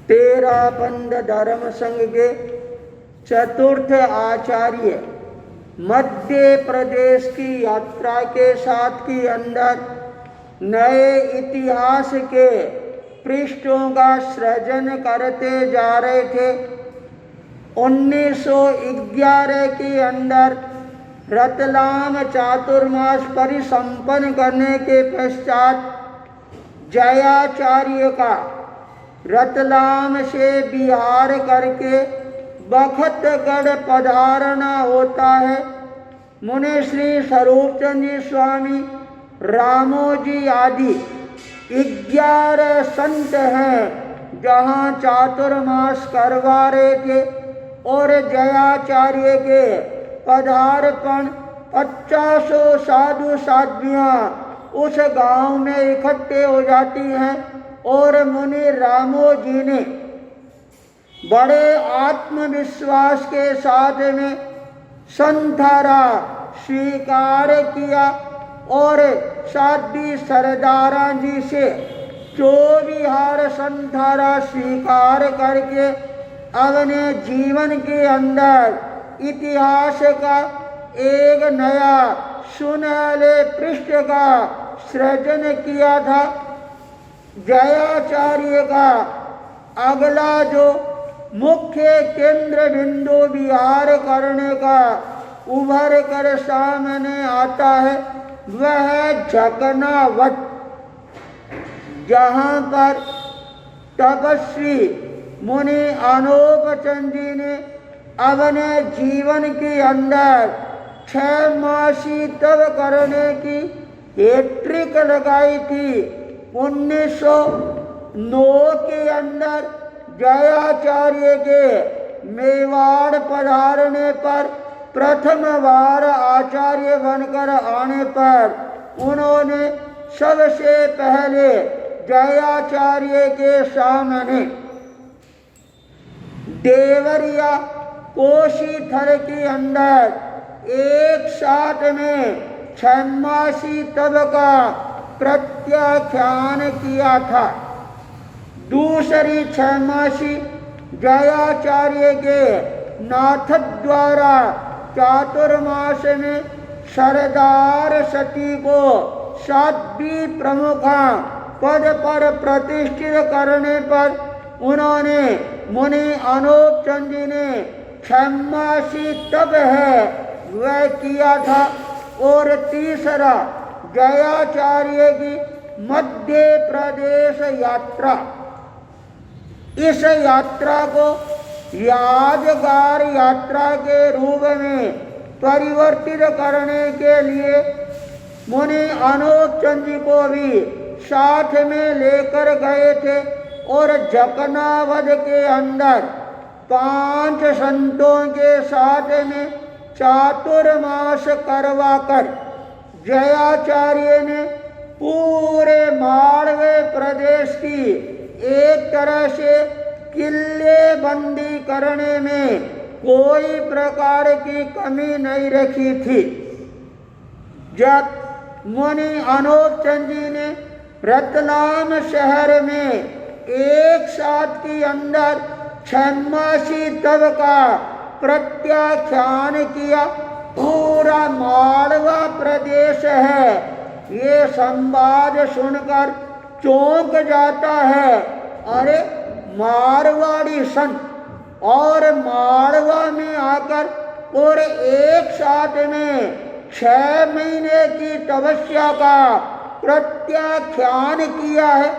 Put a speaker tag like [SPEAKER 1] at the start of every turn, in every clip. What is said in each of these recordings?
[SPEAKER 1] तेरापंथ धर्म संघ के चतुर्थ आचार्य मध्य प्रदेश की यात्रा के साथ के अंदर नए इतिहास के पृष्ठों का सृजन करते जा रहे थे। 1911 के अंदर रतलाम चातुर्मास परिसंपन्न करने के पश्चात जयाचार्य का रतलाम से बिहार करके बखतगढ़ पधारना होता है। मुनि श्री स्वरूपचंद जी स्वामी, रामोजी आदि 11 संत हैं जहाँ चातुर्मास करवा रहे थे और जयाचार्य के पदार्पण 50 साधु साध्वियाँ उस गांव में इकट्ठे हो जाती हैं और मुनि रामोजी ने बड़े आत्मविश्वास के साथ में संथारा स्वीकार किया और साध्वी सरदारा जी से चौविहार संथारा स्वीकार करके अपने जीवन के अंदर इतिहास का एक नया सुनहले पृष्ठ का सृजन किया था। जयाचार्य का अगला जो मुख्य केंद्र बिंदु विहार करने का उभर कर सामने आता है वह है जगन्नावट, जहाँ पर तपस्वी मुनि अनोपचंद जी ने अपने जीवन के अंदर 6 मासी तप करने की हैट्रिक लगाई थी। 1909 के अंदर जयाचार्य के मेवाड़ पधारने पर प्रथम बार आचार्य बनकर आने पर उन्होंने सबसे पहले जयाचार्य के सामने देवरिया कोशी थर के अंदर एक साथ में 6 मासी तप का प्रत्याख्यान किया था। दूसरी 6 मासी जयाचार्य के नाथ द्वारा चातुर्मास में सरदार सती को साध्वी प्रमुखा पद पर प्रतिष्ठित करने पर उन्होंने मुनि अनोपचंद जी ने 6 मासी तप है वह किया था। और तीसरा जयाचार्य की मध्य प्रदेश यात्रा, इस यात्रा को यादगार यात्रा के रूप में परिवर्तित करने के लिए मुनि अनोपचंद जी को भी साथ में लेकर गए थे और जकनावध के अंदर 5 संतों के साथ में चातुर्मास करवाकर जयाचार्य ने पूरे मालवे प्रदेश की एक तरह से किले बंदी करने में कोई प्रकार की कमी नहीं रखी थी। जब मुनि अनोपचंद जी ने रतलाम शहर में एक साथ के अंदर 6 मासी तप का प्रत्याख्यान किया, पूरा मालवा प्रदेश है ये संवाद सुनकर चौंक जाता है। अरे मारवाड़ी संत और मालवा में आकर और एक साथ में 6 महीने की तपस्या का प्रत्याख्यान किया है।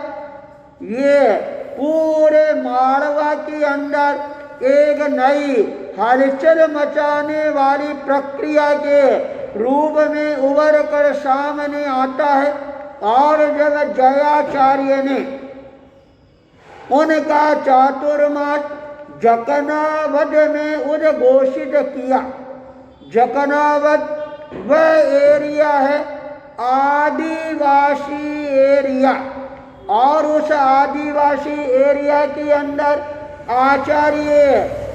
[SPEAKER 1] ये पूरे मालवा के अंदर एक नई हलचल मचाने वाली प्रक्रिया के रूप में उभर कर सामने आता है। और जब जयाचार्य ने उनका चातुर्मास जकनावध में उद्घोषित किया, जकनावध वह एरिया है आदिवासी एरिया, और उस आदिवासी एरिया के अंदर आचार्य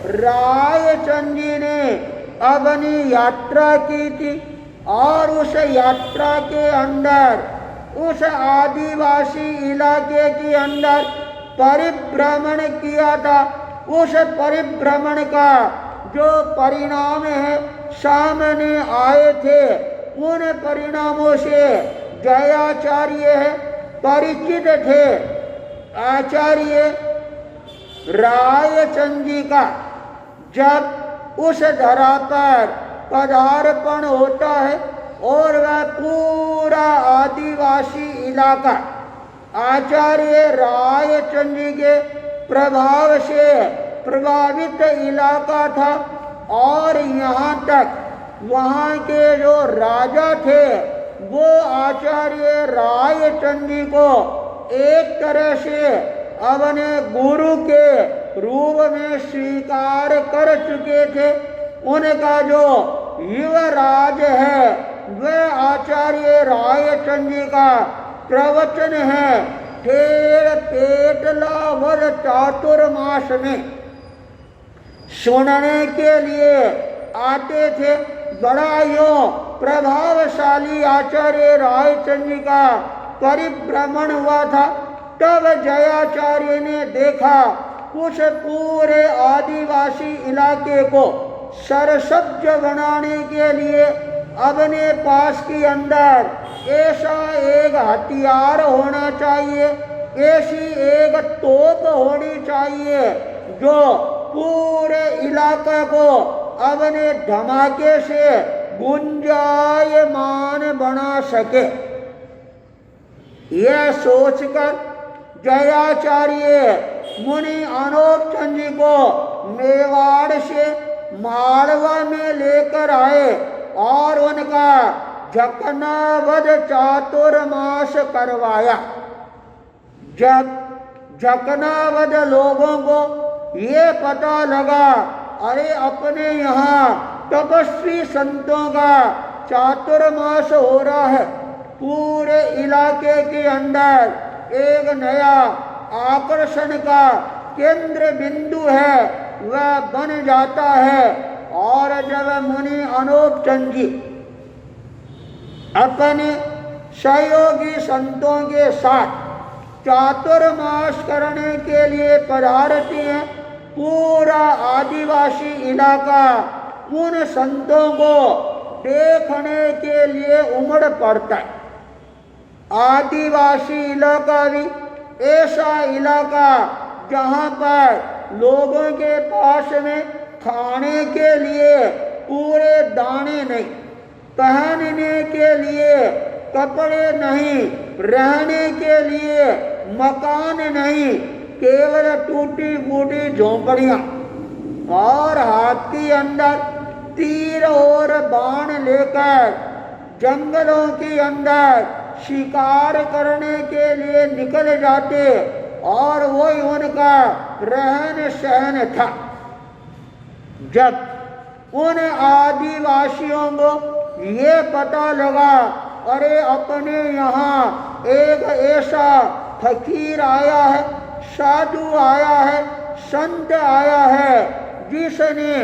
[SPEAKER 1] रायचंद जी ने अपनी यात्रा की थी और उस यात्रा के अंदर उस आदिवासी इलाके के अंदर परिभ्रमण किया था। उस परिभ्रमण का जो परिणाम है सामने आए थे, उन परिणामों से जयाचार्य परिचित थे। आचार्य रायचंद जी का जब उस धरा पर पदार्पण होता है और वह पूरा आदिवासी इलाका आचार्य रायचंद जी के प्रभाव से प्रभावित इलाका था, और यहाँ तक वहाँ के जो राजा थे वो आचार्य रायचंद जी को एक तरह से अपने गुरु के रूप में स्वीकार कर चुके थे। उनका जो युवराज है वह आचार्य रायचंद जी का प्रवचन है ठेर पेटला वर चातुर्मास में सुनने के लिए आते थे। बड़ा यो प्रभावशाली आचार्य रायचंद जी का परिभ्रमण हुआ था। तब जयाचार्य ने देखा उस पूरे आदिवासी इलाके को सरसब्ज बनाने के लिए अपने पास के अंदर ऐसा एक हथियार होना चाहिए, ऐसी एक तोप होनी चाहिए जो पूरे इलाका को अपने धमाके से गुंजायमान बना सके। यह सोचकर जयाचार्य मुनि अनोप चंद जी को मेवाड़ से मालवा में लेकर आए और उनका झकनावध चातुर्मास करवाया। जब झकनावध लोगों को ये पता लगा अरे अपने यहाँ तपस्वी संतों का चातुर्मास हो रहा है, पूरे इलाके के अंदर एक नया आकर्षण का केंद्र बिंदु है वह बन जाता है। और जब मुनि अनोप चंद जी अपने सहयोगी संतों के साथ चातुर्मास करने के लिए पधारती हैं, पूरा आदिवासी इलाका उन संतों को देखने के लिए उमड़ पड़ता है। आदिवासी इलाका भी ऐसा इलाका जहाँ पर लोगों के पास में खाने के लिए पूरे दाने नहीं, पहनने के लिए कपड़े नहीं, रहने के लिए मकान नहीं, केवल टूटी फूटी झोंपड़ियाँ और हाथ के अंदर तीर और बाण लेकर जंगलों के अंदर शिकार करने के लिए निकल जाते और वही उनका रहन सहन था। जब उन आदिवासियों को ये पता लगा अरे अपने यहाँ एक ऐसा फकीर आया है, साधु आया है, संत आया है जिसने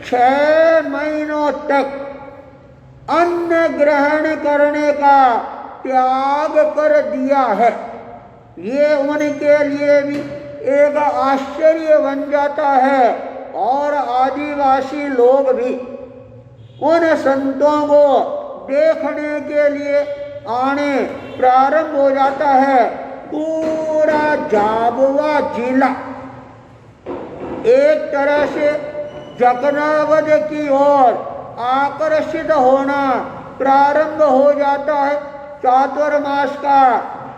[SPEAKER 1] 6 महीनों तक अन्न ग्रहण करने का त्याग कर दिया है, ये उनके लिए भी एक आश्चर्य बन जाता है। और आदिवासी लोग भी उन संतों को देखने के लिए आने प्रारंभ हो जाता है। पूरा झाबुआ जिला एक तरह से झकनावध की ओर आकर्षित होना प्रारंभ हो जाता है। चातुर्मास का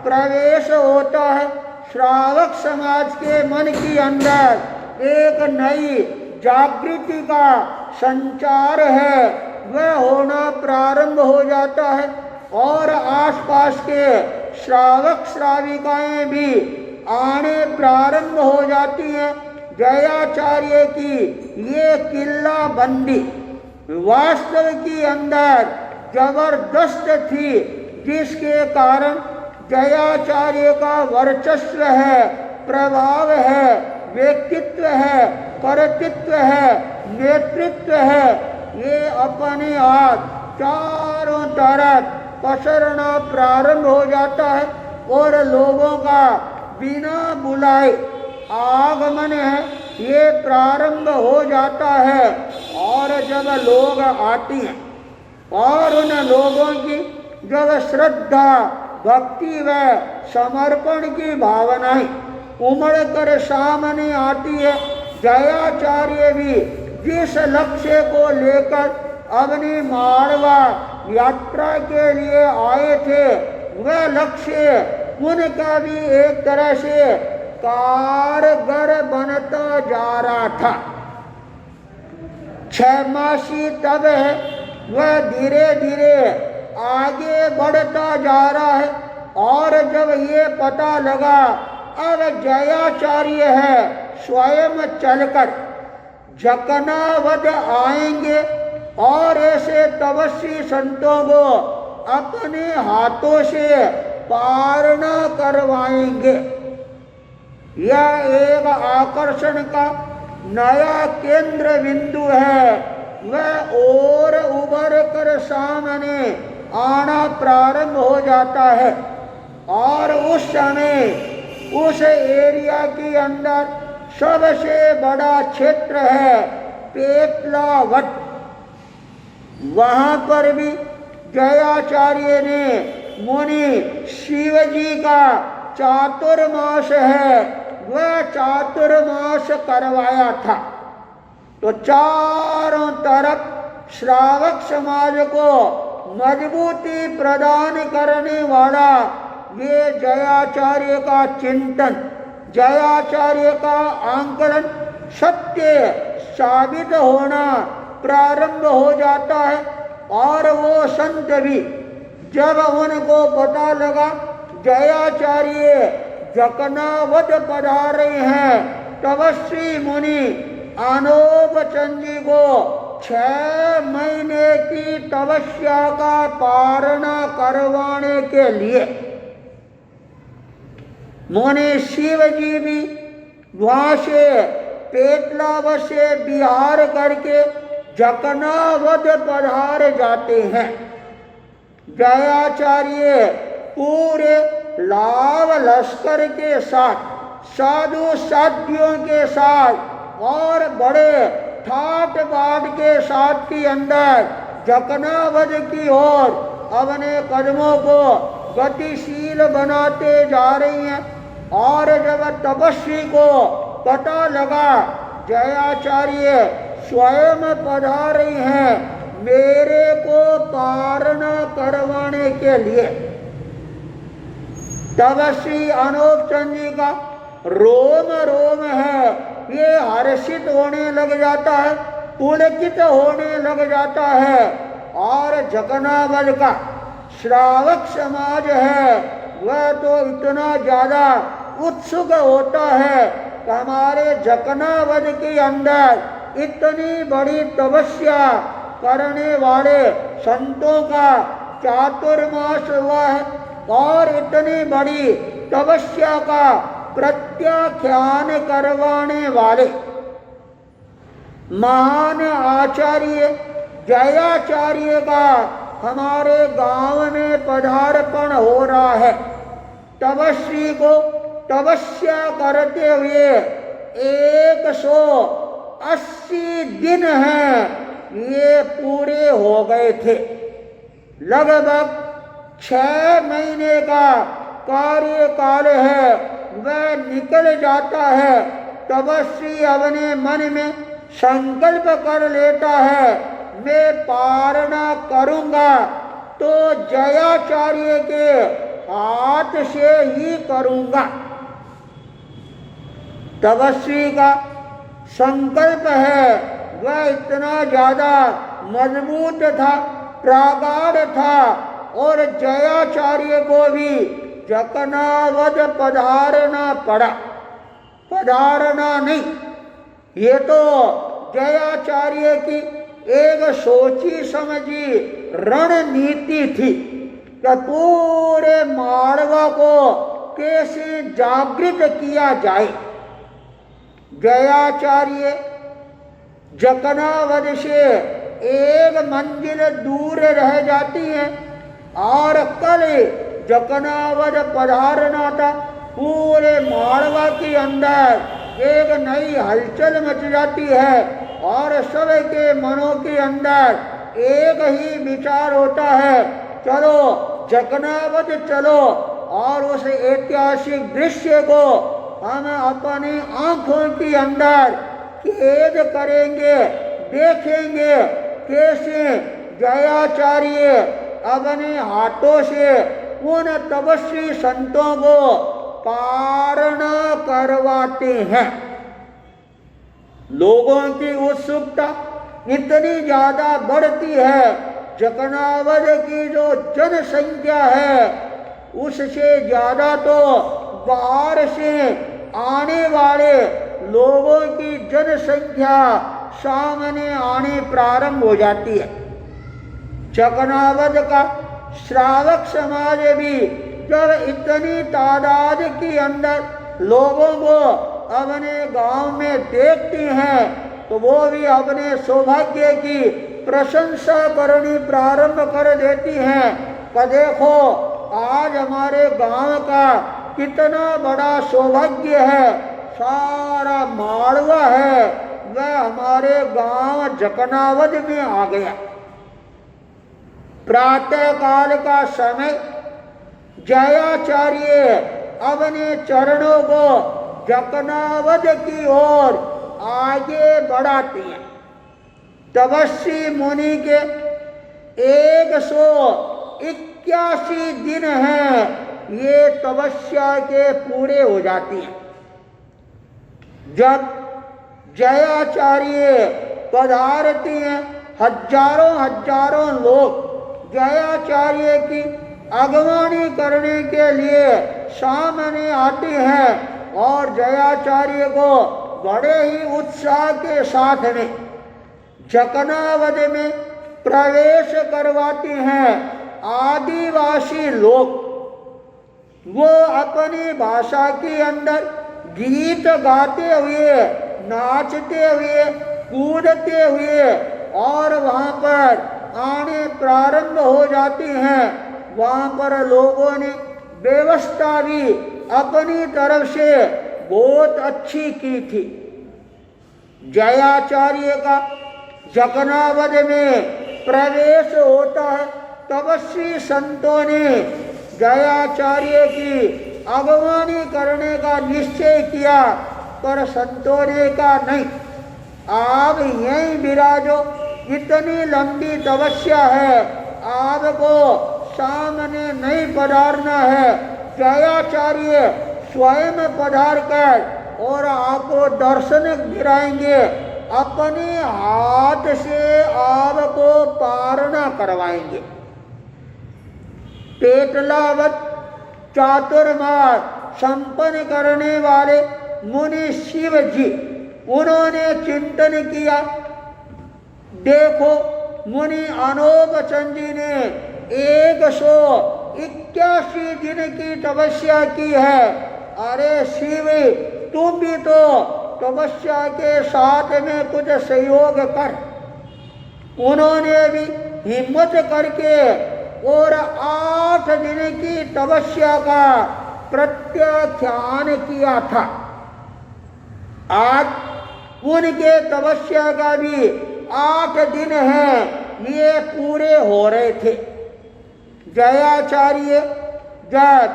[SPEAKER 1] प्रवेश होता है। श्रावक समाज के मन के अंदर एक नई जागृति का संचार है वह होना प्रारंभ हो जाता है और आसपास के श्रावक श्राविकाएं भी आने प्रारंभ हो जाती हैं। जयाचार्य की ये किला बंदी वास्तव के अंदर जबरदस्त थी, जिसके कारण जयाचार्य का वर्चस्व है, प्रभाव है, व्यक्तित्व है, कर्तृत्व है, नेतृत्व है, ये अपने आप चारों तरफ पसरना प्रारंभ हो जाता है और लोगों का बिना बुलाए आगमन है ये प्रारंभ हो जाता है। और जब लोग आती हैं और उन लोगों की जब श्रद्धा भक्ति व समर्पण की भावनाएं उमड़ कर सामने आती है, जयाचार्य भी जिस लक्ष्य को लेकर अपनी मारवा यात्रा के लिए आए थे वह लक्ष्य उनका भी एक तरह से कारगर बनता जा रहा था। 6 मासी तब है वह धीरे धीरे आगे बढ़ता जा रहा है। और जब ये पता लगा अब जयाचार्य है स्वयं चलकर जकनावध आएंगे और ऐसे तपस्वी संतों को अपने हाथों से पारणा करवाएंगे, यह एक आकर्षण का नया केंद्र बिंदु है, वह और उभर कर सामने आना प्रारंभ हो जाता है। और उस समय उस एरिया के अंदर सबसे बड़ा क्षेत्र है पेटलावट। वहाँ पर भी जयाचार्य ने मुनि शिव जी का चातुर्मास है वह चातुर्मास करवाया था। तो चारों तरफ श्रावक समाज को मजबूती प्रदान करने वाला ये जयाचार्य का चिंतन, जयाचार्य का आंकलन सत्य साबित होना प्रारंभ हो जाता है। और वो संत भी जब उनको पता लगा जयाचार्य जकनावध पधारे हैं, तपस्वी मुनि अनोप चंद जी को 6 महीने की तपस्या का पारणा करवाने के लिए मुनि शिव जी भी वहाँ से पेटलावत से विहार करके जकनावध पधार जाते हैं। जयाचार्य पूरे लाभ लश्कर के साथ साधु साध्यों के साथ और बड़े ठाट बाट के साथ के अंदर जकनावध की ओर अपने कदमों को गतिशील बनाते जा रही हैं। और जब तपस्वी को पता लगा जयाचार्य स्वयं पधार रही हैं मेरे को पारणा करवाने के लिए, तपस्वी अनोप चंद जी का रोम रोम है ये हर्षित होने लग जाता है, पुलकित होने लग जाता है। और जकनावध का श्रावक समाज है वह तो इतना ज़्यादा उत्सुक होता है कि हमारे जकनावध के अंदर इतनी बड़ी तपस्या करने वाले संतों का चातुर्मास हुआ है और इतनी बड़ी तपस्या का प्रत्याख्यान करवाने वाले महान आचार्य जयाचार्य का हमारे गांव में पधारपण हो रहा है। तपस्वी को तपस्या करते हुए 180 दिन हैं ये पूरे हो गए थे। लगभग 6 महीने का कार्यकाल है वह निकल जाता है। तपस्वी अपने मन में संकल्प कर लेता है मैं पारणा करूंगा तो जयाचार्य के हाथ से ही करूंगा। तपस्वी का संकल्प है वह इतना ज़्यादा मजबूत था, प्रगाढ़ था और जयाचार्य को भी जकनावध पधारना पड़ा। पधारना नहीं, ये तो जयाचार्य की एक सोची समझी रणनीति थी कि पूरे मारवा को कैसे जागृत किया जाए। जयाचार्य जकनावध से 1 मंजिल दूर रह जाती हैं और कल जकनावद पधारना था। पूरे मालवा के अंदर एक नई हलचल मच जाती है और सबके मनों के अंदर एक ही विचार होता है, चलो जकनावद चलो और उस ऐतिहासिक दृश्य को हम अपनी आंखों के अंदर कैद करेंगे, देखेंगे कैसे जयाचार्य अपने हाथों से उन तपस्वी संतों को पारण करवाते हैं। लोगों की उत्सुकता इतनी ज्यादा बढ़ती है, जकनावद की जो जनसंख्या है उससे ज्यादा तो बाहर से आने वाले लोगों की जनसंख्या सामने आने प्रारंभ हो जाती है। जकनावद का श्रावक समाज भी जब इतनी तादाद के अंदर लोगों को अपने गांव में देखती हैं तो वो भी अपने सौभाग्य की प्रशंसा करनी प्रारंभ कर देती हैं कि देखो आज हमारे गांव का कितना बड़ा सौभाग्य है, सारा मालवा है वह हमारे गांव जकनावद में आ गया। प्रातः काल का समय जयाचार्य अपने चरणों को जकनावद की ओर आगे बढ़ाते हैं। तपस्वी मुनि के 181 दिन हैं, ये तपस्या के पूरे हो जाती हैं। जब जयाचार्य पधारती हैं, हजारों लोग जयाचार्य की अगवानी करने के लिए सामने आते हैं और जयाचार्य को बड़े ही उत्साह के साथ में जकनावद में प्रवेश करवाते हैं। आदिवासी लोग वो अपनी भाषा के अंदर गीत गाते हुए, नाचते हुए, कूदते हुए और वहाँ पर आने प्रारंभ हो जाती हैं। वहाँ पर लोगों ने व्यवस्था भी अपनी तरफ से बहुत अच्छी की थी। जयाचार्य का जकनावद में प्रवेश होता है। तपस्वी संतों ने जयाचार्य की अगवानी करने का निश्चय किया, पर संतों ने कहा नहीं, आप यहीं विराजो, इतनी लंबी तपस्या है, आपको सामने नहीं पधारना है। जयाचार्य स्वयं पधार कर और आपको दर्शन गिराएंगे, अपने हाथ से आपको पारणा करवाएंगे। पेटलावत चातुर्मास संपन्न करने वाले मुनि शिव जी, उन्होंने चिंतन किया, देखो मुनि अनोप चंद जी ने 181 दिन की तपस्या की है। अरे शिव, तुम भी तो तपस्या के साथ में कुछ सहयोग कर। उन्होंने भी हिम्मत करके और 8 दिन की तपस्या का प्रत्याख्यान किया था। आज उनके तपस्या का भी 8 दिन है, ये पूरे हो रहे थे। जयाचार्य जब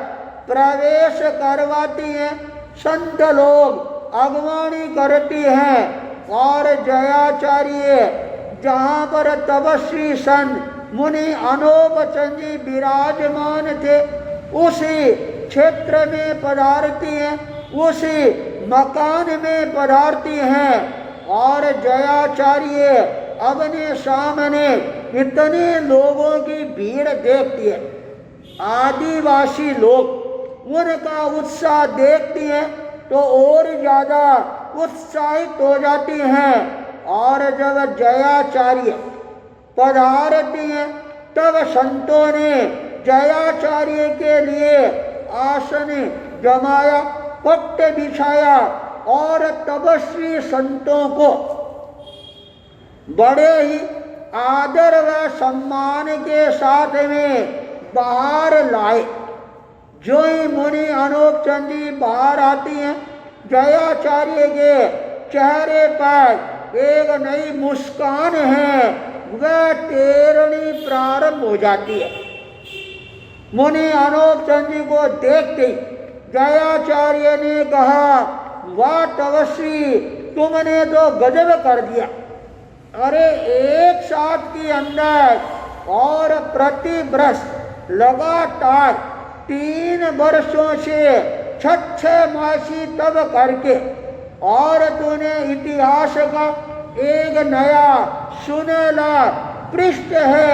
[SPEAKER 1] प्रवेश करवाती हैं, संत लोग अगवानी करती हैं और जयाचार्य जहाँ पर तपस्वी संत मुनि अनोप चंद जी विराजमान थे, उसी क्षेत्र में पधारती हैं, उसी मकान में पधारती हैं और जयाचार्य अपने सामने इतने लोगों की भीड़ देखती है। आदिवासी लोग उनका उत्साह देखती हैं तो और ज़्यादा उत्साहित हो जाती हैं और जब जयाचार्य पधारती हैं तब संतों ने जयाचार्य के लिए आसन जमाया, पट्ट बिछाया और तपस्वी संतों को बड़े ही आदर व सम्मान के साथ में बाहर लाए। जो ही मुनि अनूप चंद जी बाहर आती हैं, जयाचार्य के चेहरे पर एक नई मुस्कान है, वह टेरनी प्रारंभ हो जाती है। मुनि अनूप चंद जी को देखते जयाचार्य ने कहा, वाह तपस्वी, तुमने तो गजब कर दिया। अरे एक साथ के अंदर और प्रति वर्ष लगातार 3 वर्षों से 6 मासी तब करके और तूने इतिहास का एक नया सुनहला पृष्ठ है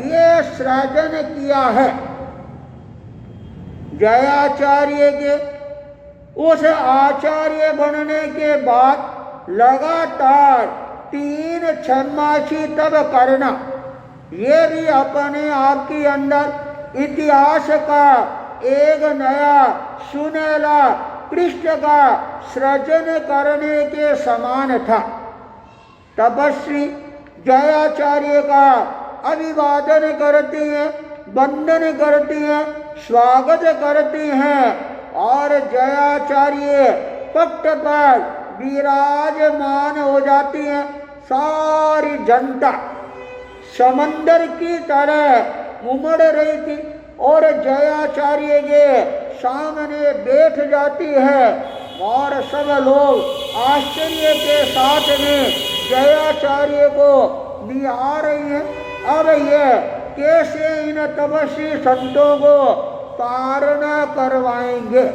[SPEAKER 1] ये सृजन किया है। जयाचार्य के उस आचार्य बनने के बाद लगातार 3 छमासी तब करना, ये भी अपने आप के अंदर इतिहास का एक नया सुनहला पृष्ठ का सृजन करने के समान था। तपस्वी जयाचार्य का अभिवादन करती हैं, वंदन करती हैं, स्वागत करती हैं और जयाचार्य पट्ट पर विराजमान हो जाती हैं। सारी जनता समंदर की तरह उमड़ रही थी और जयाचार्य के सामने बैठ जाती है और सब लोग आश्चर्य के साथ में जयाचार्य को निहार रही हैं। अब ये कैसे इन तपस्वी संतों को ताड़ना करवाएंगे।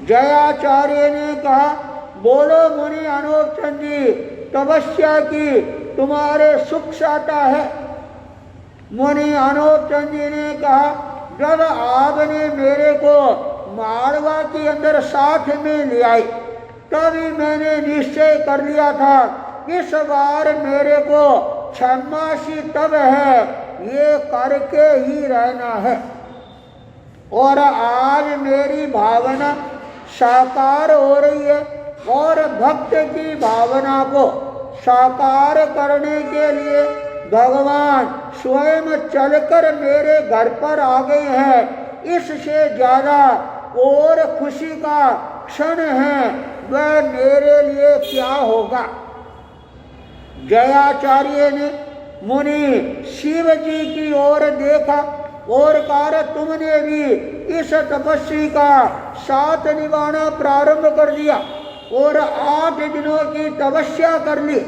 [SPEAKER 1] जयाचार्य ने कहा, बोलो मुनि अनूप चंद जी, तपस्या की तुम्हारे सुख चाहता है। मुनि अनूप चंद जी ने कहा, जब आपने मेरे को मालवा के अंदर साथ में ले आई, तभी मैंने निश्चय कर लिया था इस बार मेरे को छमासी तब है ये करके ही रहना है। और आज मेरी भावना साकार हो रही है और भक्त की भावना को साकार करने के लिए भगवान स्वयं चलकर मेरे घर पर आ गए हैं। इससे ज्यादा और खुशी का क्षण है वह मेरे लिए क्या होगा। जयाचार्य ने मुनि शिव जी की ओर देखा और कहा, तुमने भी इस तपस्वी का साथ निभाना प्रारंभ कर दिया और 8 दिनों की तपस्या कर ली।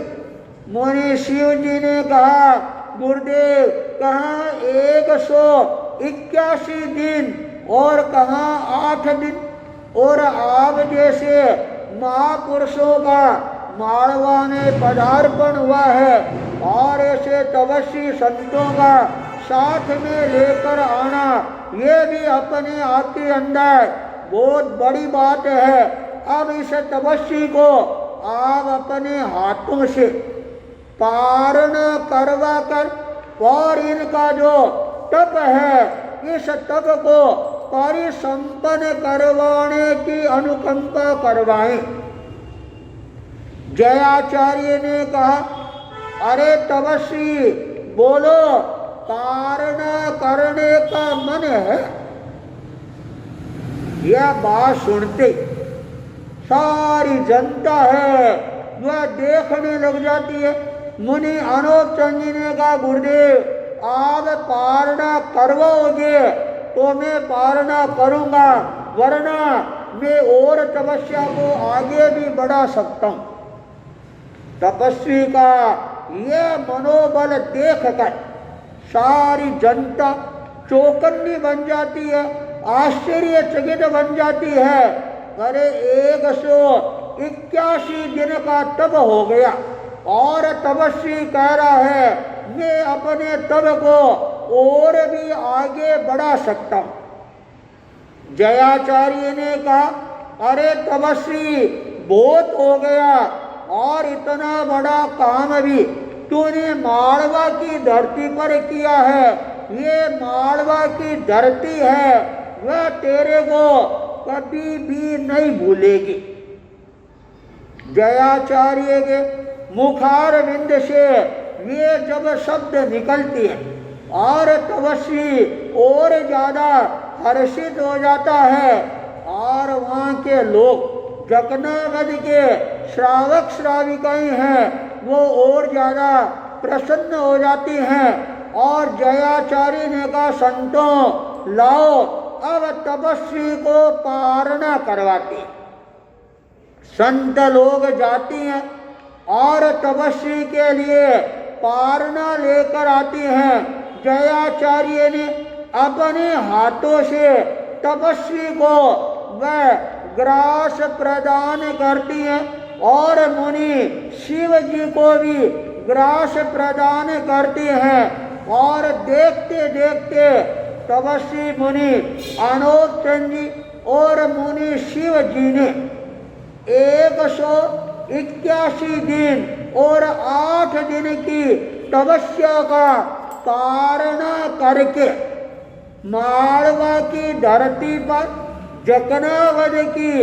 [SPEAKER 1] मुनि शिव जी ने कहा, गुरुदेव, कहाँ 181 दिन और कहाँ 8 दिन, और आप जैसे महापुरुषों का मालवा में पदार्पण हुआ है और ऐसे तपस्वी संतों का साथ में लेकर आना ये भी अपने आप के अंदर बहुत बड़ी बात है। अब इस तपस्वी को आप अपने हाथों से पारण करवा कर और इनका जो तप है इस तप को परिसंपन्न करवाने की अनुकंपा करवाएं। जयाचार्य ने कहा, अरे तपस्वी, बोलो, कारण करने का मन है। यह बात सुनते सारी जनता है वह देखने लग जाती है। मुनि अनूप चंद जी ने कहा, गुरुदेव, आप पारणा करवाओगे तो मैं पारणा करूंगा, वरना मैं और तपस्या को आगे भी बढ़ा सकता हूं। तपस्वी का यह मनोबल देखकर सारी जनता चौकन्नी बन जाती है, आश्चर्यचकित बन जाती है। अरे 181 दिन का तप हो गया और तपस्वी कह रहा है मैं अपने तप को और भी आगे बढ़ा सकता हूं। जयाचार्य ने कहा, अरे तपस्वी, बहुत हो गया और इतना बड़ा काम भी तूने मालवा की धरती पर किया है। ये मालवा की धरती है, वह तेरे को कभी भी नहीं भूलेगी। जयाचार्य के मुखारविंद से ये जब शब्द निकलती है और तपस्वी और ज़्यादा हर्षित हो जाता है और वहाँ के लोग जकनावध के श्रावक श्राविकाएं हैं वो और ज़्यादा प्रसन्न हो जाती हैं और जयाचार्य ने कहा संतों लाओ अब तपस्वी को पारना करवाती। संत लोग जाती हैं और तपस्वी के लिए पारना लेकर आती हैं। जयाचार्य ने अपने हाथों से तपस्वी को वह ग्रास प्रदान करती हैं और मुनि शिव जी को भी ग्रास प्रदान करती हैं और देखते देखते तपस्वी मुनि अनोपचंद जी और मुनि शिव जी ने 181 दिन और 8 दिन की तपस्या का पारणा करके मालवा की धरती पर जकनावध की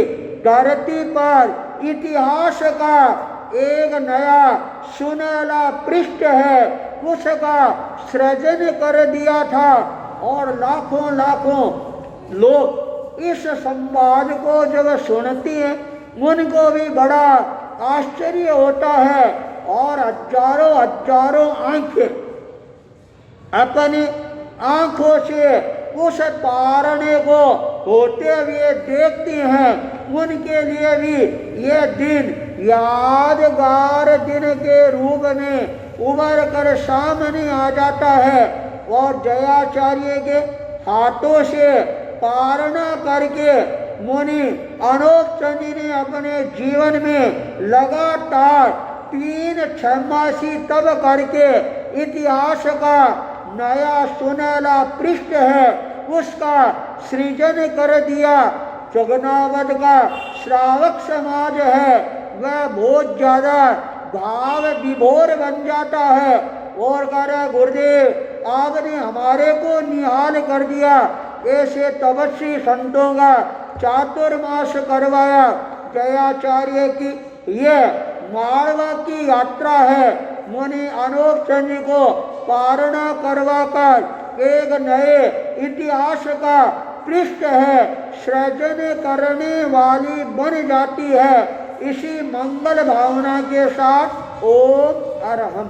[SPEAKER 1] धरती पर इतिहास का एक नया सुनहला पृष्ठ है उसका सृजन कर दिया था और लाखों लाखों लोग इस संवाद को जब सुनती हैं उनको भी बड़ा आश्चर्य होता है और हजारों हजारों आंखें अपनी आंखों से उस पारने को होते हुए देखती हैं। उनके लिए भी ये दिन यादगार दिन के रूप में उभर कर सामने आ जाता है और जयाचार्य के हाथों से पारना करके मुनि अनोपचंद ने अपने जीवन में लगातार 3 छमासी तप करके इतिहास का नया सुनहला पृष्ठ है उसका सृजन कर दिया। जगन्नावध का श्रावक समाज है वह बहुत ज़्यादा भाव विभोर बन जाता है और कह रहे गुरुदेव आपने हमारे को निहाल कर दिया। ऐसे तपस्वी संतों का चातुर्मास करवाया। जयाचार्य की ये मालवा की यात्रा है। मुनि अनोपचंद को पारणा करवाकर एक नए इतिहास का पृष्ठ है सृजन करने वाली बन जाती है। इसी मंगल भावना के साथ ओम अरहम।